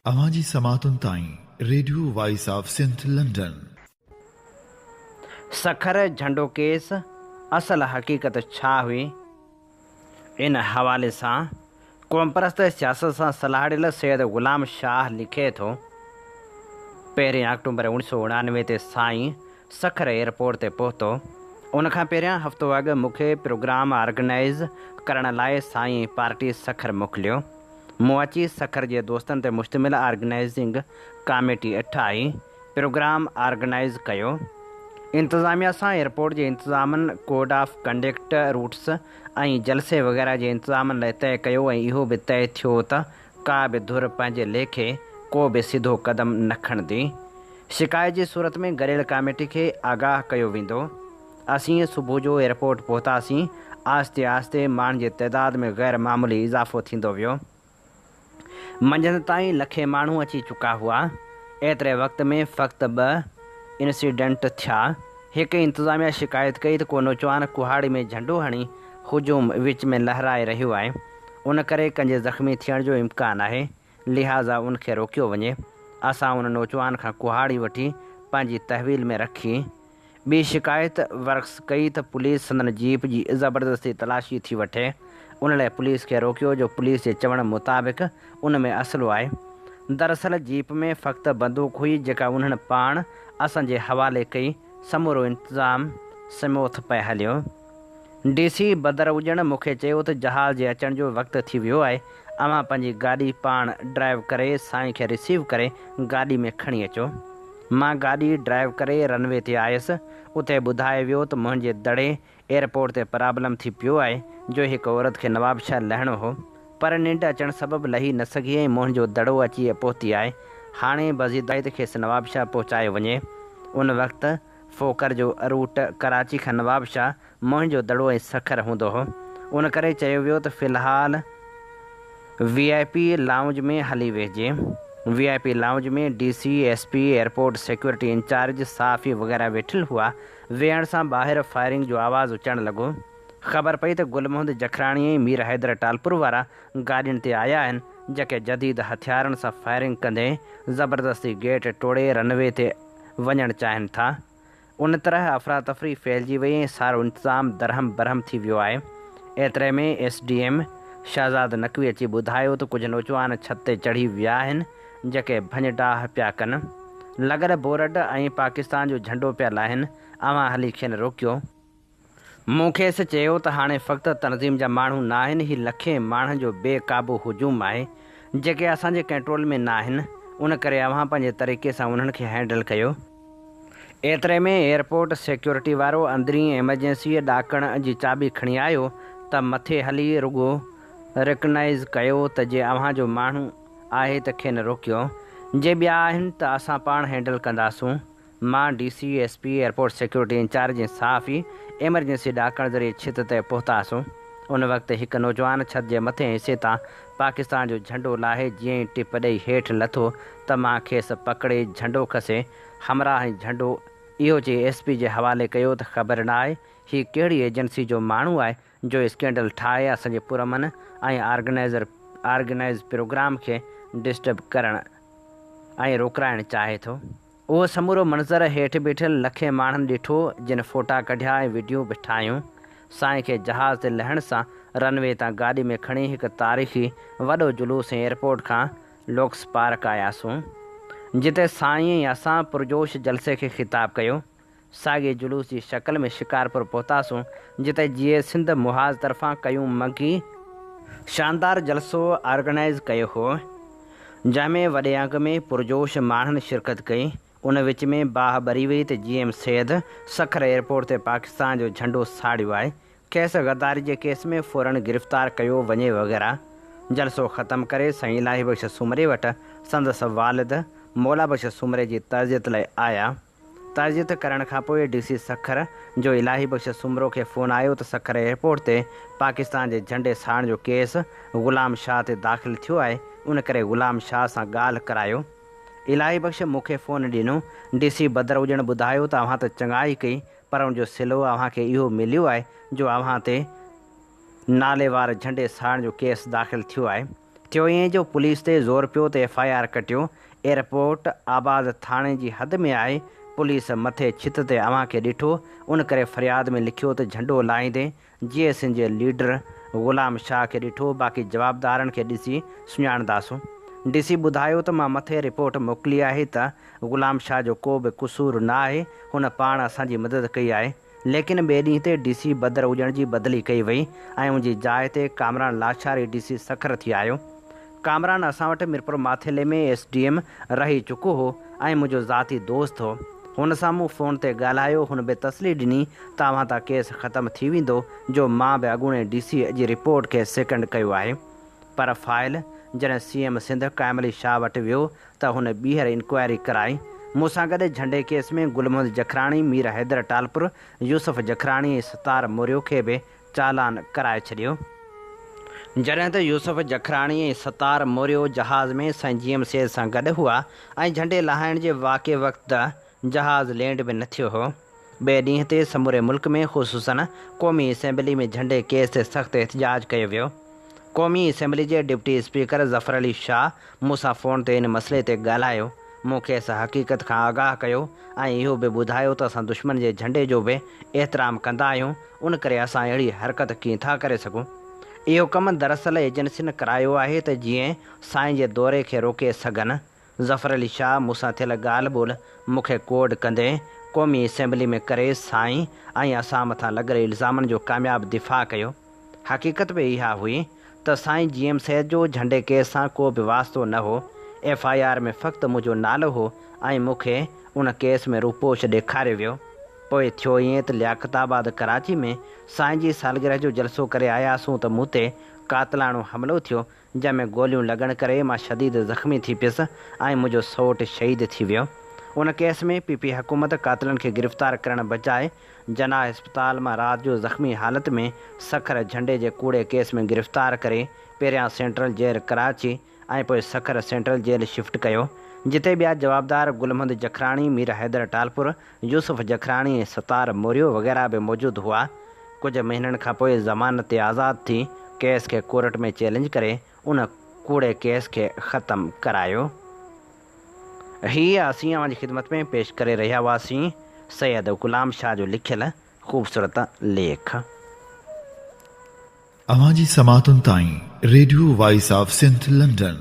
अवाजी समातुन ताई radio voice of Sindh London. सखर झंडो केस असल हकीकत छा हुई, इन हवाले सां क़ौम परस्त सियासत सां सलाह ॾियल सैयद ग़ुलाम शाह लिखे थो। 1 अक्टूबर 1999 ते साईं सखर एयरपोर्ट ते पहुतो। उनखां पहिरियां हफ़्तो अॻु मूंखे प्रोग्राम ऑर्गेनाइज़ करण लाइ साईं पार्टी सखर मोकिलियो। मूं अची सखर जे दोस्तनि ते मुश्तमिल ऑर्गेनाइज़िंग कमेटी ठाही, प्रोग्राम ऑर्गेनाइज़ कयो। इंतज़ामिया सां एयरपोर्ट जे इंतज़ामनि, कोड ऑफ कंडक्ट, रूट्स ऐं जलसे वग़ैरह जे इंतज़ामनि लाइ तय कयो ऐं इहो बि तय थियो त का बि धुर पंहिंजे लेखे को बि सिधो क़दम न खणंदी। शिकायत जी सूरत में गॾियल कमेटी खे आगाह कयो वेंदो। असीं सुबुह जो एयरपोर्ट पहुतासीं। आहिस्ते आहिस्ते माण्हुनि जी तइदाद में ग़ैर मामूली इज़ाफ़ो थींदो वियो। मंझंदि ताईं लखे माण्हू अची चुका हुआ। एतिरे वक़्त में फ़क़्ति 2 इंसिडेंट थिया। हिकु इंतज़ामिया शिकायत कई त को नौजवान कुहाड़ी में झंडो हणी हुजूम विच में लहराए रहियो आहे, उन करे कंहिंजे ज़ख़्मी थियण जो इम्कान आहे, लिहाज़ा उनखे रोकियो वञे। असां उन नौजवान खां कुहाड़ी वठी पंहिंजी तहवील में रखी। ॿी शिकायत वर्क्स कई त पुलिस संदन जीप जी ज़बरदस्ती तलाशी थी वठे। उन लाइ पुलिस खे रोकियो जो पुलिस जे चवण मुताबिक़ उन में असलो आहे। दरअसल जीप में फ़क़्ति बंदूक हुई जेका उन्हनि पाण असांजे हवाले कई। समूरो इंतज़ाम समोथ पे हलियो। DC बदर हुजण मूंखे चयो त जहाज़ जे अचण जो वक़्तु थी वियो आहे। अव्हां पंहिंजी गाॾी पाण ड्राइव करे साईं खे रिसीव करे गाॾी में खणी अचो। मां गाॾी ड्राइव करे रनवे ते आयुसि। उते ॿुधायो वियो त मुंहिंजे दड़े एयरपोर्ट ते प्रॉब्लम थी पियो आहे जो हिकु औरत खे नवाबशाह लहिणो हो, पर निंड अचण सबबि लही न सघी ऐं मुंहिंजो दड़ो अची पहुती आहे। हाणे बज़ीदाइत खेसि नवाबशाह पहुचायो वञे। उन वक़्तु फ़ोकर जो रूट कराची खां नवाबशाह मुंहिंजो दड़ो ऐं सखर हूंदो हो। उन करे चयो वियो त फ़िलहाल VIP लाउंज में हली वेहिजे। VIP लाउंज में DC, SP, airport security incharge, साफ़ी वग़ैरह वेठल हुआ। वेहण सां ॿाहिरि फायरिंग जो आवाज़ु अचणु लॻो। ख़बर पई त गुल मोहम्मद जखराणी ऐं मीर हैदर टालपुर वारा गाॾियुनि ते आया आहिनि, जेके जदीद हथियारनि सां फायरिंग कंदे ज़बरदस्ती गेट तोड़े रनवे ते वञणु चाहिनि था। उन तरह अफ़रा तफ़री फैलिजी वई ऐं सारो इंतज़ाम दरहम बरहम थी वियो आहे। एतिरे में SDM शहज़ाद नक़वी अची ॿुधायो त कुझु नौजवान छत ते चढ़ी विया आहिनि जेके भञ डाह पिया कनि, लॻल बोरड ऐं पाकिस्तान जो झंडो पिया लाहिनि। अव्हां हली खेनि रोकियो। मूं खेसि चयो त हाणे फ़क़्ति तनज़ीम जा माण्हू न आहिनि, ही लखे माण्हुनि जो बेक़ाबू हुजूम आहे जेके असांजे कंट्रोल में न आहिनि। उन करे अव्हां पंहिंजे तरीक़े सां उन्हनि खे हैंडल कयो। एतिरे में एयरपोर्ट सिक्योरिटी वारो अंदरी एमरजेंसी ॾाकण जी चाबी खणी आयो त मथे हली रुॻो रिकग्नाइज़ कयो त जे अव्हां जो माण्हू आहे त खेनि रोकियो, जे ॿिया आहिनि त असां पाण हैंडल कंदासूं। मां DC, SP, airport security in charge ऐं साफ़ी एमरजेंसी ॾाकण ज़रिए छित ते पहुतासीं। उन वक़्तु हिकु नौजवान छत जे मथे हिसे तां पाकिस्तान जो झंडो लाहे जीअं ई टिप ॾेई हेठि लथो त मां खेसि पकिड़े झंडो खसे हमराह ऐं झंडो इहो चई SP जे हवाले कयो त ख़बर न आहे हीउ कहिड़ी एजेंसी जो माण्हू आहे जो स्कैंडल ठाहे असांजे पुरमन ऐं ऑर्गेनाइज़ प्रोग्राम खे डिस्टर्ब करणु ऐं रोकराइणु चाहे थो। उहो समूरो मंज़र हेठि बीठल लखे माण्हुनि ॾिठो, जिन फ़ोटा कढिया ऐं वीडियो बि ठाहियूं। साईं खे जहाज़ ते लहण सां रनवे तां गाॾी में खणी हिकु तारीख़ी वॾो जुलूस एयरपोर्ट खां लोक्स पार्क आयासीं, जिते साईं ऐं असां पुरजोश जलसे खे ख़िताब कयो। साॻे जुलूस जी शक्ल में शिकारपुर पहुतासीं, जिते जीअं सिंध मुहाज़ तरफ़ां कयूं मंगी शानदार जलसो ऑर्गेनाइज़ कयो हो, जंहिंमें वॾे अंग में पुरजोश माण्हुनि शिरकत कई। उन विच में बाह ॿरी वई त GM सैद सखर एयरपोर्ट ते पाकिस्तान जो झंडो साड़ियो आहे, खेसि गद्दारी जे केस में फ़ौरन गिरफ़्तार कयो वञे वग़ैरह। जलसो ख़तमु करे साईं इलाही बख़्श सुमरे वटि संदसि वालिद मौला बख़्श सुमरे जी तर्जियत लाइ आया। तर्जियत करण खां पोइ DC सखर जो इलाही बख़्श सुमरो खे फ़ोन आयो त सखर एयरपोर्ट ते पाकिस्तान जे झंडे साड़ण जो केस ग़ुलाम शाह ते दाख़िल थियो आहे, उन करे ग़ुलाम शाह सां ॻाल्हि करायो। इलाही बख़्श मूंखे फ़ोन ॾिनो। DC बदर हुजण ॿुधायो त अव्हां त चङाई कई, पर उनजो सिलो अव्हांखे इहो मिलियो आहे जो अव्हां ते नाले वारे झंडे साड़ण जो केस दाख़िल थियो आहे। थियो ईअं जो पुलिस ते ज़ोर पियो त FIR कटियो। एयरपोर्ट आबाद थाणे जी हद में आहे। पुलिस मथे छित ते अव्हां खे ॾिठो, उन करे फ़रियाद में लिखियो त झंडो लाहींदे GSN जे लीडर ग़ुलाम शाह खे ॾिठो। बाक़ी जवाबदारनि खे ॾिसी सुञाणंदासूं। DC ॿुधायो त मां मथे रिपोर्ट मोकिली आहे त ग़ुलाम शाह जो को बि क़सूरु न आहे। हुन पाण असांजी मदद कई आहे। लेकिन ॿिए ॾींहं ते DC बदर हुजण जी बदिली कई वई ऐं उनजी जाइ ते कामरान लाछारी DC सखर थी आयो। कामरान असां वटि मिरपुर माथेले में SDM रही चुको हो ऐं मुंहिंजो ज़ाती दोस्त हो। हुन सां मूं फ़ोन ते ॻाल्हायो। हुन बि तसली ॾिनी त अव्हां तां केस ख़तमु थी वेंदो, जो मां बि अॻूणे DC जी रिपोर्ट खे सेकेंड कयो आहे। पर फाइल जॾहिं CM सिंध काइम अली शाह वटि वियो त हुन ॿीहर इंक्वायरी कराई। मूंसां गॾु झंडे केस में गुल मोहम्मद जखराणी, मीर हैदर टालपुर, यूसुफ जखराणी ऐं सतार मोरियो खे बि चालान कराए छॾियो। जॾहिं त यूसुफ जखराणी ऐं सतार मोरियो जहाज़ में साईं GM सैद सां गॾु हुआ ऐं झंडे लहाइण जे वाक़े वक़्तु जहाज़ लैंड बि न थियो हो। ॿिए ॾींहं ते समूरे मुल्क में ख़ुसूसन क़ौमी असेंबली में झंडे केस ते सख़्तु एहतजाज कयो वियो। क़ौमी असेंबली जे डिप्टी स्पीकर ज़फ़र अली शाह मूंसां फ़ोन ते इन मसइले ते ॻाल्हायो। मूं खेसि हक़ीक़त खां आगाह कयो ऐं इहो बि ॿुधायो त असां दुश्मन जे झंडे जो बि एतिराम कंदा आहियूं। उन करे असां अहिड़ी हरकत कीअं था करे सघूं। इहो कमु दरअसल एजेंसियुनि करायो आहे त जीअं साईं जे दौरे खे रोके सघनि। ज़फ़र अली शाह मूंसां थियल ॻाल्हि ॿोल मूंखे कोड कंदे क़ौमी असेंबली में करे साईं ऐं असां मथां लॻल इल्ज़ामनि जो कामयाबु दिफ़ा कयो। हक़ीक़त बि इहा हुई त साईं GM सैद जो झंडे केस सां को बि वास्तो न हो। FIR में फ़क़्तु मुंहिंजो नालो हो ऐं मूंखे उन केस में रूपोश ॾेखारियो वियो। पोइ थियो ईअं त लियाक़ताबाद कराची में साईं जी सालगिरह जो जलसो करे आयासीं त मूं ते कातिलाणो हमिलो थियो, जंहिंमें गोलियूं लॻण करे मां शदीद ज़ख़्मी थी पियुसि ऐं मुंहिंजो सौटु शहीद थी वियो। उन केस में PP हुकूमत कातिलनि खे गिरफ़्तार करण बजाए जनाह इस्पताल मां राति जो ज़ख़्मी हालत में सखर झंडे जे कूड़े केस में गिरफ़्तार करे पहिरियां सेंट्रल जेल कराची ऐं पोइ सखर सेंट्रल जेल शिफ्ट कयो, जिते ॿिया जवाबदार गुल मोहम्मद जखराणी, मीर हैदर टालपुर, यूसुफ जखराणी ऐं सतार मोरियो वग़ैरह बि मौजूदु हुआ। कुझु महीननि खां पोइ ज़मानत ते आज़ादु थी केस खे कोर्ट में चैलेंज करे उन कूड़े केस खे ख़तमु करायो। हीअ असीं अव्हांजी ख़िदमत में पेश करे रहिया हुआसीं सैयद ग़ुलाम शाह जो लिखियल ख़ूबसूरत लेख। अवां जी समातुनि ताईं radio voice of Sindh London.